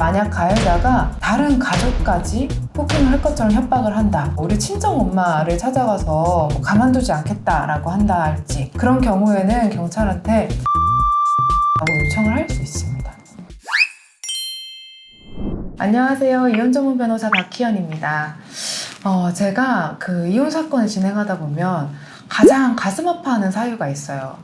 만약 가해자가 다른 가족까지 폭행을 할 것처럼 협박을 한다. 우리 친정엄마를 찾아가서 가만두지 않겠다라고 한다 할지, 그런 경우에는 경찰한테 라고 요청을 할 수 있습니다. 안녕하세요. 이혼 전문 변호사 박희연입니다. 제가 이혼 사건을 진행하다 보면 가장 가슴 아파하는 사유가 있어요.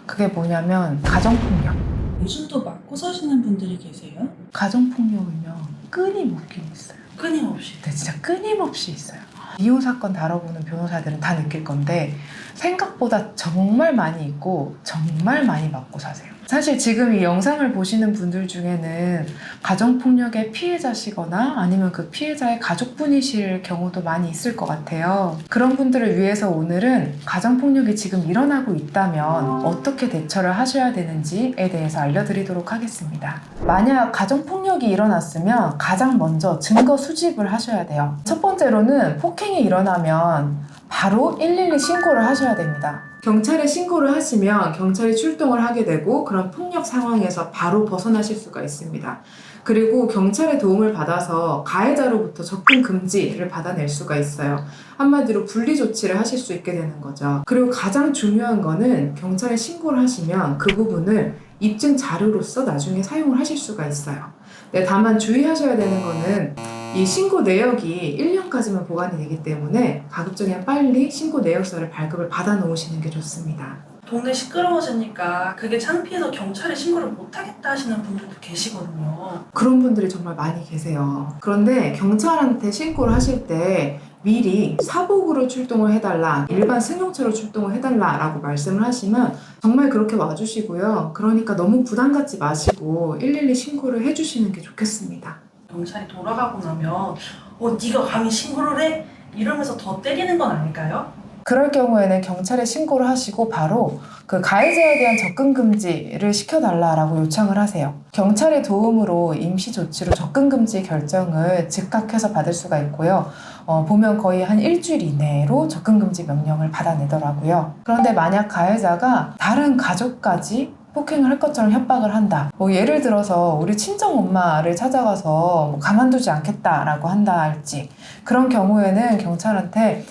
그게 뭐냐면 가정폭력. 요즘도 맞고 사시는 분들이 계세요? 가정폭력은요, 끊임없긴 있어요. 끊임없이? 네, 진짜 끊임없이 있어요. 이혼 사건 다뤄보는 변호사들은 다 느낄 건데 생각보다 정말 많이 있고 정말 많이 맞고 사세요. 사실 지금 이 영상을 보시는 분들 중에는 가정폭력의 피해자시거나 아니면 그 피해자의 가족분이실 경우도 많이 있을 것 같아요. 그런 분들을 위해서 오늘은 가정폭력이 지금 일어나고 있다면 어떻게 대처를 하셔야 되는지에 대해서 알려드리도록 하겠습니다. 만약 가정폭력이 일어났으면 가장 먼저 증거 수집을 하셔야 돼요. 첫 번째로는 폭행이 일어나면 바로 112 신고를 하셔야 됩니다. 경찰에 신고를 하시면 경찰이 출동을 하게 되고 그런 폭력 상황에서 바로 벗어나실 수가 있습니다. 그리고 경찰의 도움을 받아서 가해자로부터 접근 금지를 받아낼 수가 있어요. 한마디로 분리 조치를 하실 수 있게 되는 거죠. 그리고 가장 중요한 거는 경찰에 신고를 하시면 그 부분을 입증 자료로서 나중에 사용을 하실 수가 있어요. 네, 다만 주의하셔야 되는 거는 이 신고 내역이 1년까지만 보관이 되기 때문에 가급적이면 빨리 신고 내역서를 발급을 받아 놓으시는 게 좋습니다. 동네 시끄러워지니까 그게 창피해서 경찰에 신고를 못하겠다 하시는 분들도 계시거든요. 그런 분들이 정말 많이 계세요. 그런데 경찰한테 신고를 하실 때 미리 사복으로 출동을 해달라, 일반 승용차로 출동을 해달라라고 말씀을 하시면 정말 그렇게 와주시고요. 그러니까 너무 부담 갖지 마시고 112 신고를 해주시는 게 좋겠습니다. 경찰이 돌아가고 나면 네가 감히 신고를 해? 이러면서 더 때리는 건 아닐까요? 그럴 경우에는 경찰에 신고를 하시고 바로 그 가해자에 대한 접근 금지를 시켜달라고 요청을 하세요. 경찰의 도움으로 임시 조치로 접근 금지 결정을 즉각해서 받을 수가 있고요. 보면 거의 한 일주일 이내로 접근 금지 명령을 받아내더라고요. 그런데 만약 가해자가 다른 가족까지 폭행을 할 것처럼 협박을 한다. 예를 들어서 우리 친정엄마를 찾아가서 가만두지 않겠다라고 한다 할지, 그런 경우에는 경찰한테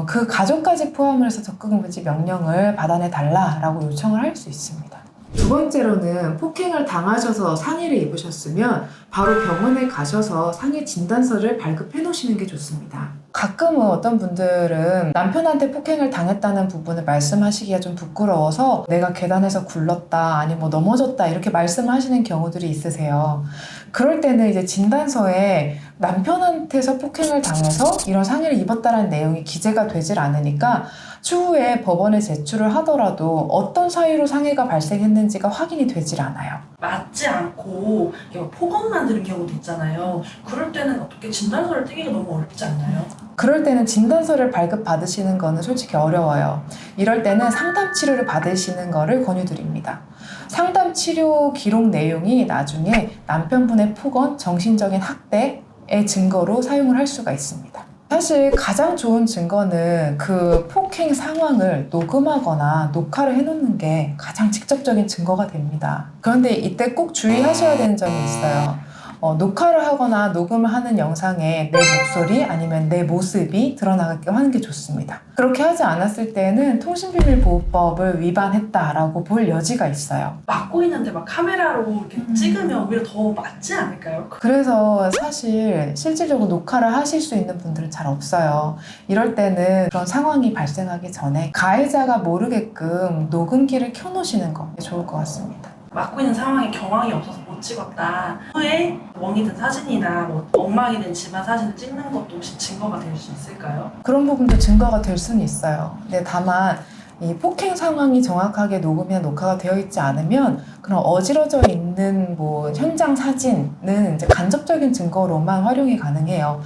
그 가족까지 포함을 해서 접근금지 명령을 받아내 달라라고 요청을 할 수 있습니다. 두 번째로는 폭행을 당하셔서 상해를 입으셨으면 바로 병원에 가셔서 상해 진단서를 발급해 놓으시는 게 좋습니다. 가끔은 어떤 분들은 남편한테 폭행을 당했다는 부분을 말씀하시기가 좀 부끄러워서 내가 계단에서 굴렀다, 아니 넘어졌다 이렇게 말씀하시는 경우들이 있으세요. 그럴 때는 이제 진단서에 남편한테서 폭행을 당해서 이런 상해를 입었다라는 내용이 기재가 되질 않으니까 추후에 법원에 제출을 하더라도 어떤 사유로 상해가 발생했는지가 확인이 되질 않아요. 맞지 않고 폭언만 들은 경우도 있잖아요. 그럴 때는 어떻게 진단서를 떼기가 너무 어렵지 않나요? 그럴 때는 진단서를 발급받으시는 거는 솔직히 어려워요. 이럴 때는 상담 치료를 받으시는 거를 권유드립니다. 상담 치료 기록 내용이 나중에 남편분의 폭언, 정신적인 학대의 증거로 사용을 할 수가 있습니다. 사실 가장 좋은 증거는 그 폭행 상황을 녹음하거나 녹화를 해놓는 게 가장 직접적인 증거가 됩니다. 그런데 이때 꼭 주의하셔야 되는 점이 있어요. 녹화를 하거나 녹음을 하는 영상에 내 목소리 아니면 내 모습이 드러나게 하는 게 좋습니다. 그렇게 하지 않았을 때는 통신비밀보호법을 위반했다라고 볼 여지가 있어요. 막고 있는데 막 카메라로 이렇게 찍으면 오히려 더 맞지 않을까요? 그래서 사실 실질적으로 녹화를 하실 수 있는 분들은 잘 없어요. 이럴 때는 그런 상황이 발생하기 전에 가해자가 모르게끔 녹음기를 켜놓으시는 거 좋을 것 같습니다. 막고 있는 상황에 경황이 없어서 못 찍었다. 후에 멍이 든 사진이나 엉망이 된 집안 사진을 찍는 것도 혹시 증거가 될 수 있을까요? 그런 부분도 증거가 될 수는 있어요. 근데 다만 이 폭행 상황이 정확하게 녹음이나 녹화가 되어 있지 않으면 그런 어지러져 있는 현장 사진은 이제 간접적인 증거로만 활용이 가능해요.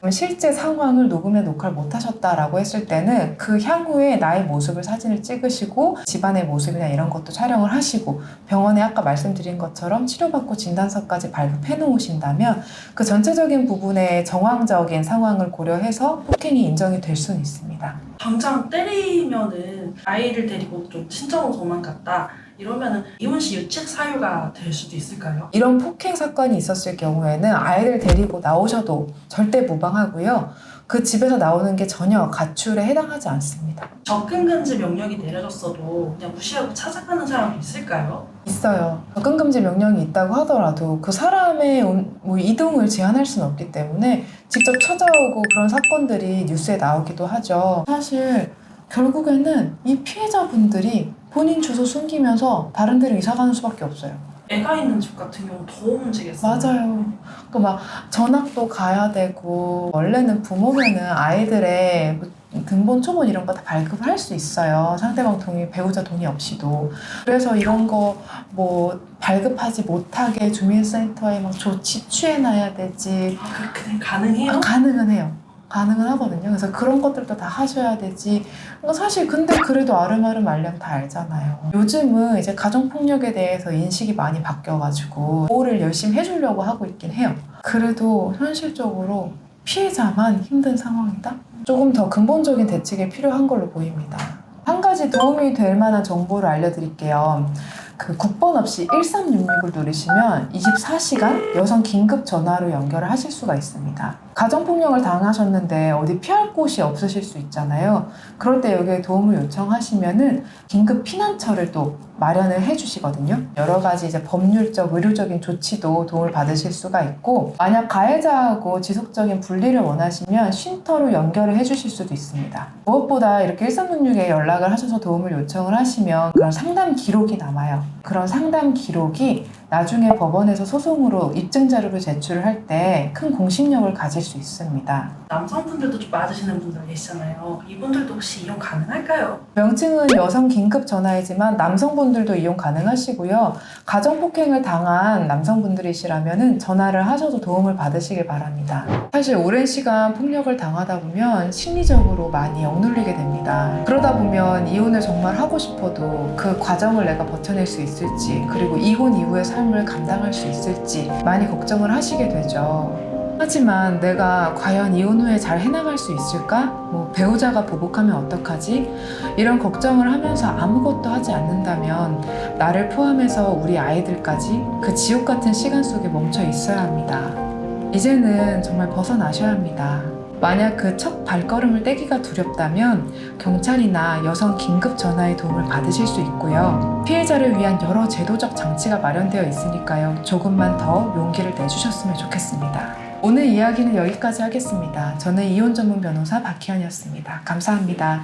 실제 상황을 녹음에 녹화를 못 하셨다라고 했을 때는 그 향후에 나의 모습을 사진을 찍으시고 집안의 모습이나 이런 것도 촬영을 하시고 병원에 아까 말씀드린 것처럼 치료받고 진단서까지 발급해 놓으신다면 그 전체적인 부분의 정황적인 상황을 고려해서 폭행이 인정이 될 수는 있습니다. 당장 때리면은 아이를 데리고 좀 친정으로 도망갔다 이러면은 이혼 시 유책 사유가 될 수도 있을까요? 이런 폭행 사건이 있었을 경우에는 아이들 데리고 나오셔도 절대 무방하고요. 그 집에서 나오는 게 전혀 가출에 해당하지 않습니다. 접근 금지 명령이 내려졌어도 그냥 무시하고 찾아가는 사람도 있을까요? 있어요. 접근금지 명령이 있다고 하더라도 그 사람의 이동을 제한할 수는 없기 때문에 직접 찾아오고 그런 사건들이 뉴스에 나오기도 하죠. 사실 결국에는 이 피해자분들이 본인 주소 숨기면서 다른 데로 이사 가는 수밖에 없어요. 애가 있는 집 같은 경우 더 문제겠어요. 맞아요. 그 막 전학도 가야 되고 원래는 부모면은 아이들의 등본, 초본 이런 거 다 발급을 할 수 있어요. 상대방 동의, 배우자 동의 없이도. 그래서 이런 거 뭐 발급하지 못하게 주민센터에 막 조치 취해놔야 되지. 그렇게 가능해요? 가능은 해요. 가능은 하거든요. 그래서 그런 것들도 다 하셔야 되지. 사실 근데 그래도 아름아름 말량 다 알잖아요. 요즘은 이제 가정폭력에 대해서 인식이 많이 바뀌어가지고 보호를 열심히 해주려고 하고 있긴 해요. 그래도 현실적으로 피해자만 힘든 상황이다? 조금 더 근본적인 대책이 필요한 걸로 보입니다. 한 가지 도움이 될 만한 정보를 알려드릴게요. 그 국번 없이 1366을 누르시면 24시간 여성 긴급 전화로 연결을 하실 수가 있습니다. 가정폭력을 당하셨는데 어디 피할 곳이 없으실 수 있잖아요. 그럴 때 여기에 도움을 요청하시면은 긴급 피난처를 또 마련을 해주시거든요. 여러 가지 이제 법률적, 의료적인 조치도 도움을 받으실 수가 있고, 만약 가해자하고 지속적인 분리를 원하시면 쉼터로 연결을 해주실 수도 있습니다. 무엇보다 이렇게 1366에 연락을 하셔서 도움을 요청을 하시면 그런 상담 기록이 남아요. 그런 상담 기록이 나중에 법원에서 소송으로 입증 자료를 제출을 할 때 큰 공신력을 가질 수 있습니다. 남성분들도 좀 맞으시는 분들 계시잖아요. 이분들도 혹시 이용 가능할까요? 명칭은 여성 긴급 전화이지만 남성분들도 이용 가능하시고요. 가정폭행을 당한 남성분들이시라면 전화를 하셔도 도움을 받으시길 바랍니다. 사실 오랜 시간 폭력을 당하다 보면 심리적으로 많이 억눌리게 됩니다. 그러다 보면 이혼을 정말 하고 싶어도 그 과정을 내가 버텨낼 수 있을지, 그리고 이혼 이후의 삶을 감당할 수 있을지 많이 걱정을 하시게 되죠. 하지만 내가 과연 이혼 후에 잘 해나갈 수 있을까? 뭐 배우자가 보복하면 어떡하지? 이런 걱정을 하면서 아무것도 하지 않는다면 나를 포함해서 우리 아이들까지 그 지옥 같은 시간 속에 멈춰 있어야 합니다. 이제는 정말 벗어나셔야 합니다. 만약 그 첫 발걸음을 떼기가 두렵다면 경찰이나 여성 긴급 전화의 도움을 받으실 수 있고요. 피해자를 위한 여러 제도적 장치가 마련되어 있으니까요. 조금만 더 용기를 내주셨으면 좋겠습니다. 오늘 이야기는 여기까지 하겠습니다. 저는 이혼 전문 변호사 박희연이었습니다. 감사합니다.